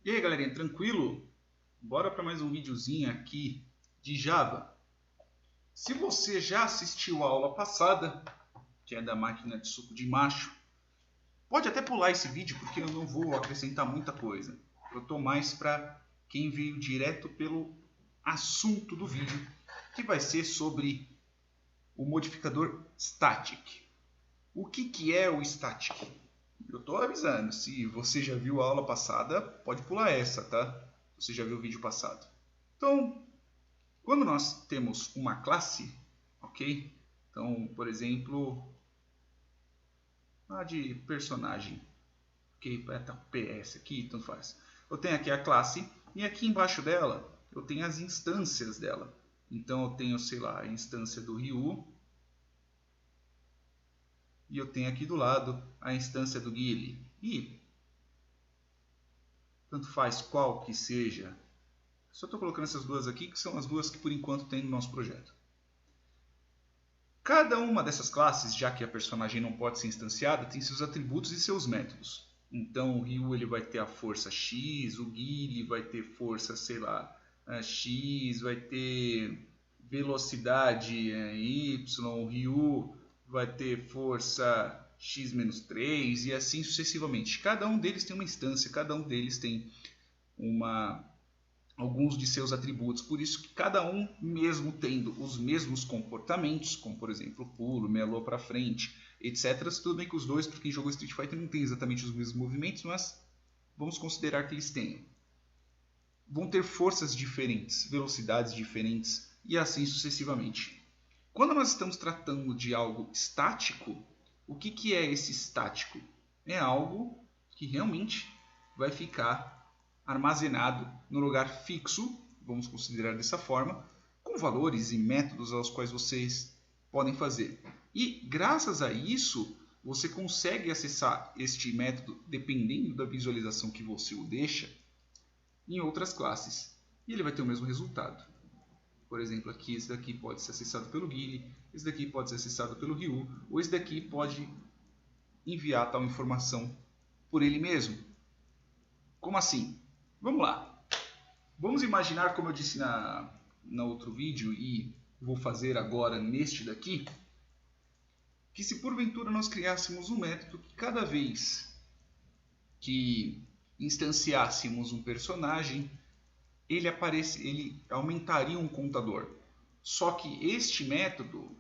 E aí, galerinha, tranquilo? Bora para mais um videozinho aqui de Java. Se você já assistiu a aula passada, que é da máquina de suco de macho, pode até pular esse vídeo porque eu não vou acrescentar muita coisa. Eu estou mais para quem veio direto pelo assunto do vídeo, que vai ser sobre o modificador static. O que é o static? Eu estou avisando, se você já viu a aula passada, pode pular essa, tá? Se você já viu o vídeo passado. Então, quando nós temos uma classe, ok? Então, por exemplo, a de personagem, ok? Tá PS aqui, tanto faz. Eu tenho aqui a classe e aqui embaixo dela eu tenho as instâncias dela. Então, eu tenho, sei lá, a instância do Ryu. E eu tenho aqui do lado a instância do Guile. E tanto faz qual que seja. Só estou colocando essas duas aqui, que são as duas que por enquanto tem no nosso projeto. Cada uma dessas classes, já que a personagem não pode ser instanciada, tem seus atributos e seus métodos. Então o Ryu ele vai ter a força X, o Guile vai ter força, sei lá, X, vai ter velocidade Y, o Ryu vai ter força X-3 e assim sucessivamente. Cada um deles tem uma instância, cada um deles tem alguns de seus atributos, por isso que cada um, mesmo tendo os mesmos comportamentos, como por exemplo pulo, melou para frente, etc. Tudo bem que os dois, para quem jogou Street Fighter, não tem exatamente os mesmos movimentos, mas vamos considerar que eles tenham. Vão ter forças diferentes, velocidades diferentes e assim sucessivamente. Quando nós estamos tratando de algo estático, o que é esse estático? É algo que realmente vai ficar armazenado no lugar fixo, vamos considerar dessa forma, com valores e métodos aos quais vocês podem fazer. E graças a isso, você consegue acessar este método, dependendo da visualização que você o deixa, em outras classes. E ele vai ter o mesmo resultado. Por exemplo, aqui esse daqui pode ser acessado pelo Guile, esse daqui pode ser acessado pelo Ryu, ou esse daqui pode enviar tal informação por ele mesmo. Como assim? Vamos lá. Vamos imaginar, como eu disse no outro vídeo e vou fazer agora neste daqui, que se porventura nós criássemos um método que cada vez que instanciássemos um personagem, ele aumentaria um contador. Só que este método,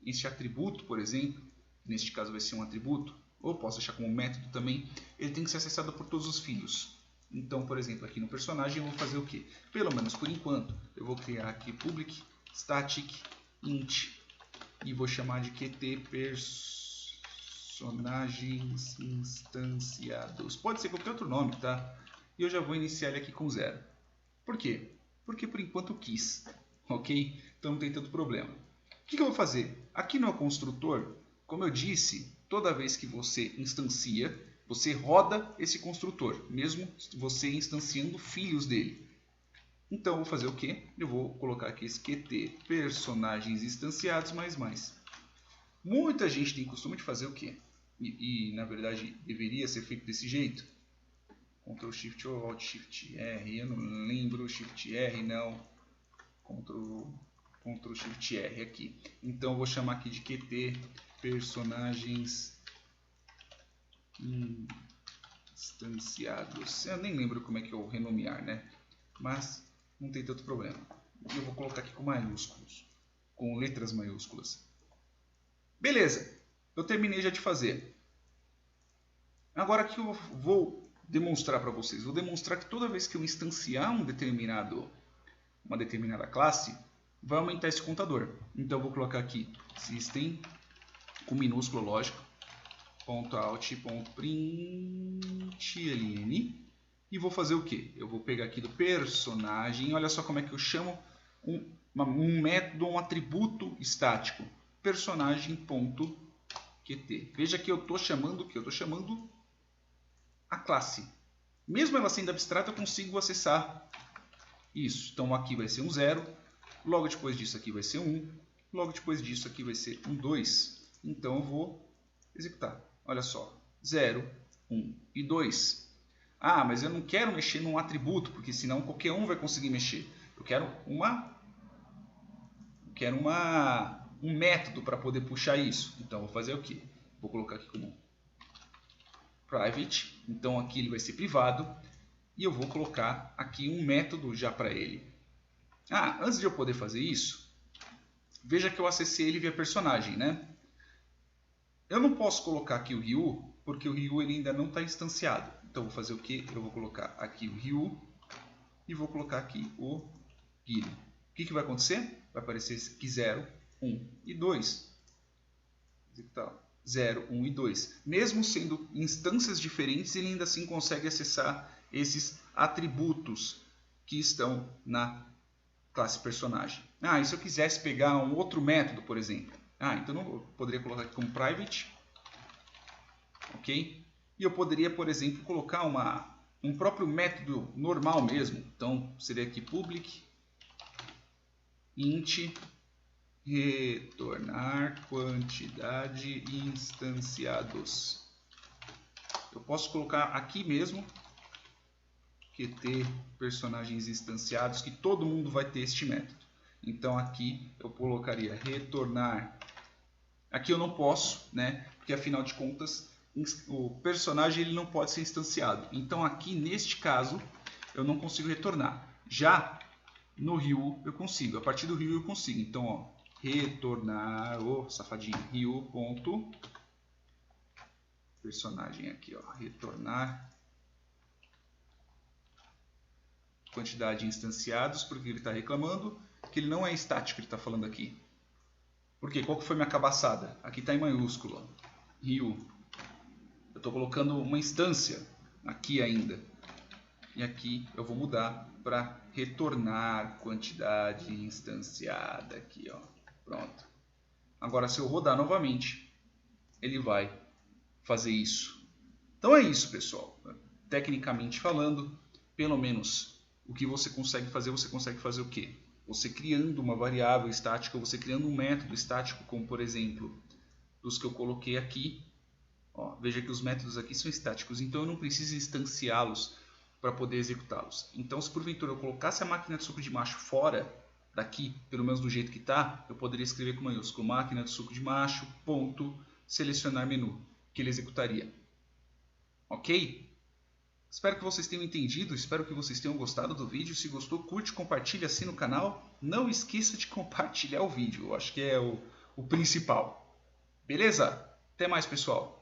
este atributo, por exemplo, neste caso vai ser um atributo, ou posso achar como método também, ele tem que ser acessado por todos os filhos. Então, por exemplo, aqui no personagem eu vou fazer o quê? Pelo menos por enquanto, eu vou criar aqui public static int e vou chamar de qt personagens instanciados. Pode ser qualquer outro nome, tá? E eu já vou iniciar ele aqui com 0. Por quê? Porque por enquanto eu quis, ok? Então não tem tanto problema. O que eu vou fazer? Aqui no construtor, como eu disse, toda vez que você instancia, você roda esse construtor, mesmo você instanciando filhos dele. Então eu vou fazer o quê? Eu vou colocar aqui esse qt personagens instanciados mais. Muita gente tem costume de fazer o quê? E na verdade deveria ser feito desse jeito. Ctrl Shift ou Alt Shift R, eu não lembro, Shift R não, Ctrl Shift R aqui. Então eu vou chamar aqui de qt personagens instanciados. Eu nem lembro como é que eu renomear, né? Mas não tem tanto problema. Eu vou colocar aqui com maiúsculos, com letras maiúsculas. Beleza, eu terminei já de fazer. Agora aqui eu vou demonstrar para vocês. Vou demonstrar que toda vez que eu instanciar uma determinada classe, vai aumentar esse contador. Então eu vou colocar aqui system, com minúsculo, lógico, .out.println e vou fazer o que? Eu vou pegar aqui do personagem, olha só como é que eu chamo um método, um atributo estático, personagem.qt. Veja que eu estou chamando o que? Eu estou chamando a classe. Mesmo ela sendo abstrata, eu consigo acessar isso. Então aqui vai ser um 0, logo depois disso aqui vai ser 1, logo depois disso aqui vai ser um 2. Então eu vou executar. Olha só, 0, 1 e 2. Ah, mas eu não quero mexer num atributo, porque senão qualquer um vai conseguir mexer. Eu quero um método para poder puxar isso. Então, vou fazer o quê? Vou colocar aqui como private. Então, aqui ele vai ser privado. E eu vou colocar aqui um método já para ele. Ah, antes de eu poder fazer isso, veja que eu acessei ele via personagem, né? Eu não posso colocar aqui o Ryu, porque o Ryu ele ainda não está instanciado. Então, vou fazer o quê? Eu vou colocar aqui o Ryu e vou colocar aqui o Guile. O que vai acontecer? Vai aparecer aqui 0, 1 e 2. 0, 1 e 2. Mesmo sendo instâncias diferentes, ele ainda assim consegue acessar esses atributos que estão na classe personagem. Ah, e se eu quisesse pegar um outro método, por exemplo? Ah, então eu poderia colocar aqui como private. Ok? E eu poderia, por exemplo, colocar um próprio método normal mesmo. Então, seria aqui public int retornar quantidade instanciados. Eu posso colocar aqui mesmo QT personagens instanciados, que todo mundo vai ter este método. Então aqui eu colocaria retornar. Aqui eu não posso, né? Porque afinal de contas o personagem ele não pode ser instanciado. Então aqui neste caso eu não consigo retornar. Já no Ryu eu consigo. A partir do Ryu eu consigo. Então ó, retornar o safadinho Ryu ponto personagem aqui ó, retornar quantidade de instanciados, porque ele está reclamando que ele não é estático, ele está falando aqui. Por quê? Qual que foi minha cabaçada? Aqui está em maiúsculo, Ryu. Eu estou colocando uma instância aqui ainda. E aqui eu vou mudar para retornar quantidade instanciada aqui, ó. Pronto. Agora se eu rodar novamente, ele vai fazer isso. Então é isso, pessoal. Tecnicamente falando, pelo menos o que você consegue fazer o quê? Você criando uma variável estática, você criando um método estático, como por exemplo, dos que eu coloquei aqui. Ó, veja que os métodos aqui são estáticos, então eu não preciso instanciá-los para poder executá-los. Então, se porventura eu colocasse a máquina de suco de macho fora daqui, pelo menos do jeito que está, eu poderia escrever com maiúsculo máquina de suco de macho, ponto, selecionar menu, que ele executaria. Ok? Espero que vocês tenham entendido, espero que vocês tenham gostado do vídeo. Se gostou, curte, compartilha, assina o canal. Não esqueça de compartilhar o vídeo, eu acho que é o principal. Beleza? Até mais, pessoal!